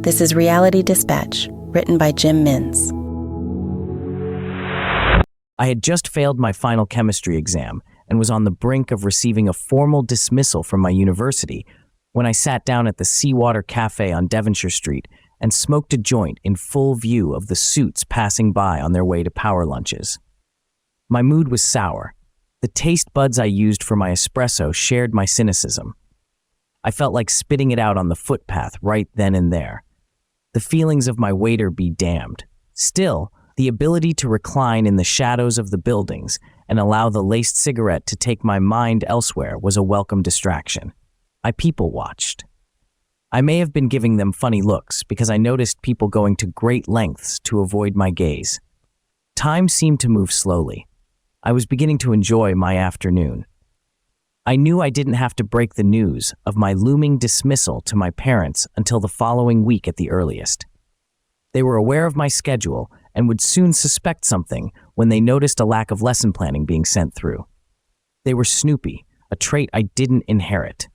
This is Reality Dispatch, written by Jim Mintz. I had just failed my final chemistry exam and was on the brink of receiving a formal dismissal from my university when I sat down at the Seawater Cafe on Devonshire Street and smoked a joint in full view of the suits passing by on their way to power lunches. My mood was sour. The taste buds I used for my espresso shared my cynicism. I felt like spitting it out on the footpath right then and there. The feelings of my waiter be damned. Still, the ability to recline in the shadows of the buildings and allow the laced cigarette to take my mind elsewhere was a welcome distraction. I people-watched. I may have been giving them funny looks because I noticed people going to great lengths to avoid my gaze. Time seemed to move slowly. I was beginning to enjoy my afternoon. I knew I didn't have to break the news of my looming dismissal to my parents until the following week at the earliest. They were aware of my schedule and would soon suspect something when they noticed a lack of lesson planning being sent through. They were snoopy, a trait I didn't inherit.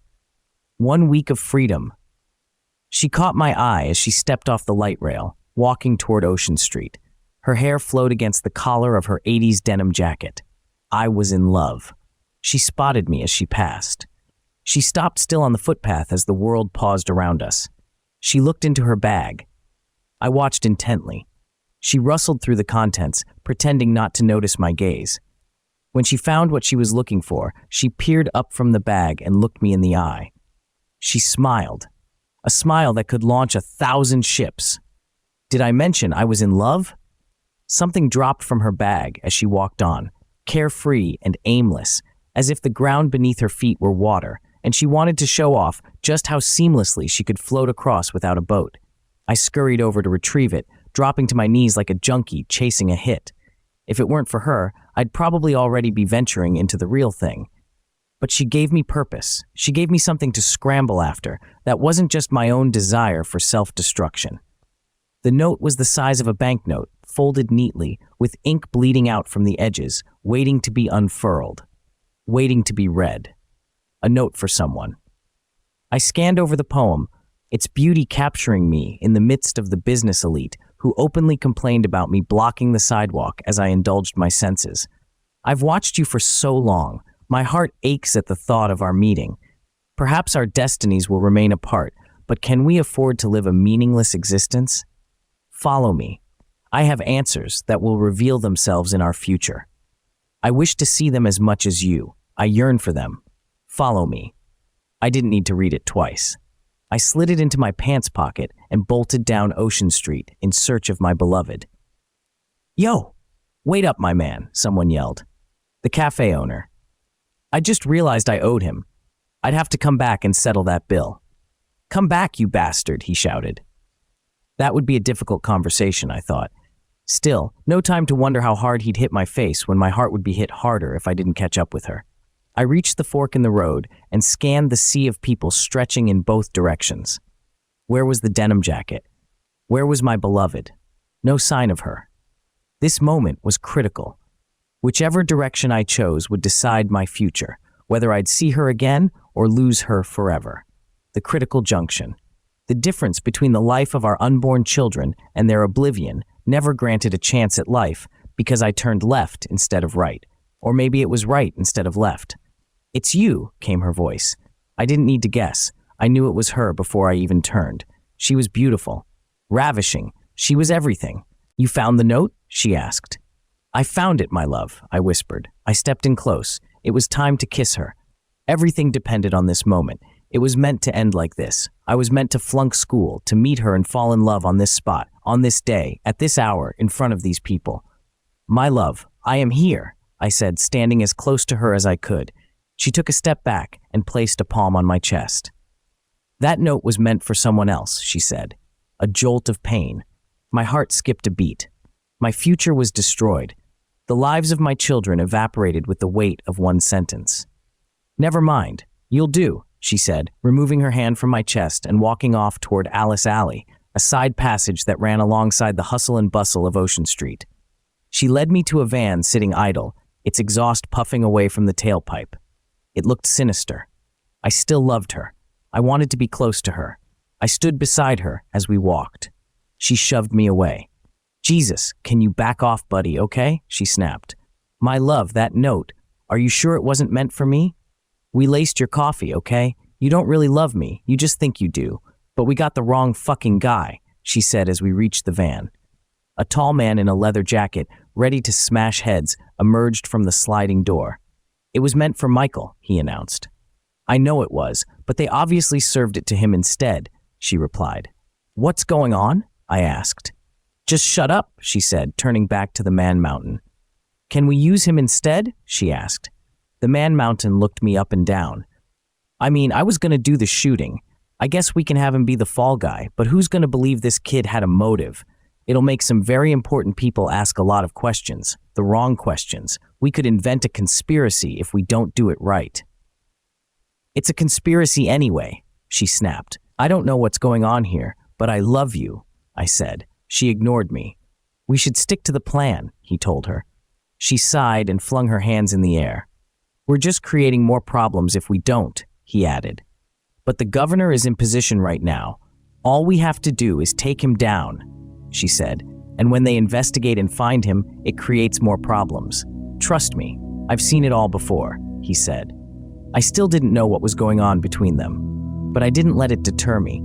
1 week of freedom. She caught my eye as she stepped off the light rail, walking toward Ocean Street. Her hair flowed against the collar of her 80s denim jacket. I was in love. She spotted me as she passed. She stopped still on the footpath as the world paused around us. She looked into her bag. I watched intently. She rustled through the contents, pretending not to notice my gaze. When she found what she was looking for, she peered up from the bag and looked me in the eye. She smiled, a smile that could launch 1,000 ships. Did I mention I was in love? Something dropped from her bag as she walked on, carefree and aimless, as if the ground beneath her feet were water, and she wanted to show off just how seamlessly she could float across without a boat. I scurried over to retrieve it, dropping to my knees like a junkie chasing a hit. If it weren't for her, I'd probably already be venturing into the real thing. But she gave me purpose. She gave me something to scramble after that wasn't just my own desire for self-destruction. The note was the size of a banknote, folded neatly, with ink bleeding out from the edges, waiting to be unfurled. Waiting to be read. A note for someone. I scanned over the poem, its beauty capturing me in the midst of the business elite who openly complained about me blocking the sidewalk as I indulged my senses. I've watched you for so long. My heart aches at the thought of our meeting. Perhaps our destinies will remain apart, but can we afford to live a meaningless existence? Follow me. I have answers that will reveal themselves in our future. I wish to see them as much as you. I yearn for them. Follow me. I didn't need to read it twice. I slid it into my pants pocket and bolted down Ocean Street in search of my beloved. Yo! Wait up, my man, someone yelled. The cafe owner. I just realized I owed him. I'd have to come back and settle that bill. Come back, you bastard, he shouted. That would be a difficult conversation, I thought. Still, no time to wonder how hard he'd hit my face when my heart would be hit harder if I didn't catch up with her. I reached the fork in the road and scanned the sea of people stretching in both directions. Where was the denim jacket? Where was my beloved? No sign of her. This moment was critical. Whichever direction I chose would decide my future, whether I'd see her again or lose her forever. The critical junction. The difference between the life of our unborn children and their oblivion never granted a chance at life because I turned left instead of right. Or maybe it was right instead of left. It's you, came her voice. I didn't need to guess. I knew it was her before I even turned. She was beautiful. Ravishing. She was everything. You found the note? She asked. I found it, my love, I whispered. I stepped in close. It was time to kiss her. Everything depended on this moment. It was meant to end like this. I was meant to flunk school, to meet her and fall in love on this spot, on this day, at this hour, in front of these people. My love, I am here, I said, standing as close to her as I could. She took a step back and placed a palm on my chest. That note was meant for someone else, she said. A jolt of pain. My heart skipped a beat. My future was destroyed. The lives of my children evaporated with the weight of one sentence. Never mind. You'll do, she said, removing her hand from my chest and walking off toward Alice Alley, a side passage that ran alongside the hustle and bustle of Ocean Street. She led me to a van sitting idle, its exhaust puffing away from the tailpipe. It looked sinister. I still loved her. I wanted to be close to her. I stood beside her as we walked. She shoved me away. Jesus, can you back off, buddy, okay? She snapped. My love, that note. Are you sure it wasn't meant for me? We laced your coffee, okay? You don't really love me, you just think you do. But we got the wrong fucking guy, she said as we reached the van. A tall man in a leather jacket, ready to smash heads, emerged from the sliding door. It was meant for Michael, he announced. I know it was, but they obviously served it to him instead, she replied. What's going on? I asked. Just shut up, she said, turning back to the Man Mountain. Can we use him instead? She asked. The Man Mountain looked me up and down. I mean, I was going to do the shooting. I guess we can have him be the fall guy, but who's going to believe this kid had a motive? It'll make some very important people ask a lot of questions, the wrong questions. We could invent a conspiracy if we don't do it right. It's a conspiracy anyway, she snapped. I don't know what's going on here, but I love you, I said. She ignored me. We should stick to the plan, he told her. She sighed and flung her hands in the air. We're just creating more problems if we don't, he added. But the governor is in position right now. All we have to do is take him down, she said. And when they investigate and find him, it creates more problems. Trust me, I've seen it all before, he said. I still didn't know what was going on between them, but I didn't let it deter me.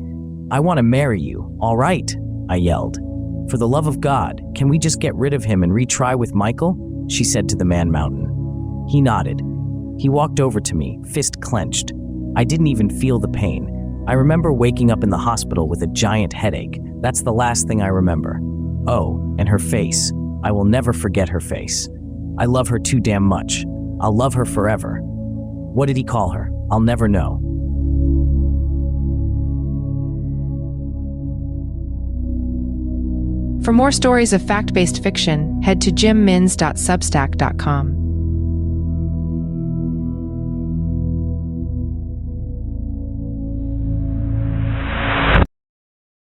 I want to marry you, all right, I yelled. For the love of God, can we just get rid of him and retry with Michael? She said to the Man Mountain. He nodded. He walked over to me, fist clenched. I didn't even feel the pain. I remember waking up in the hospital with a giant headache. That's the last thing I remember. Oh, and her face. I will never forget her face. I love her too damn much. I'll love her forever. What did he call her? I'll never know. For more stories of fact-based fiction, head to jimmins.substack.com.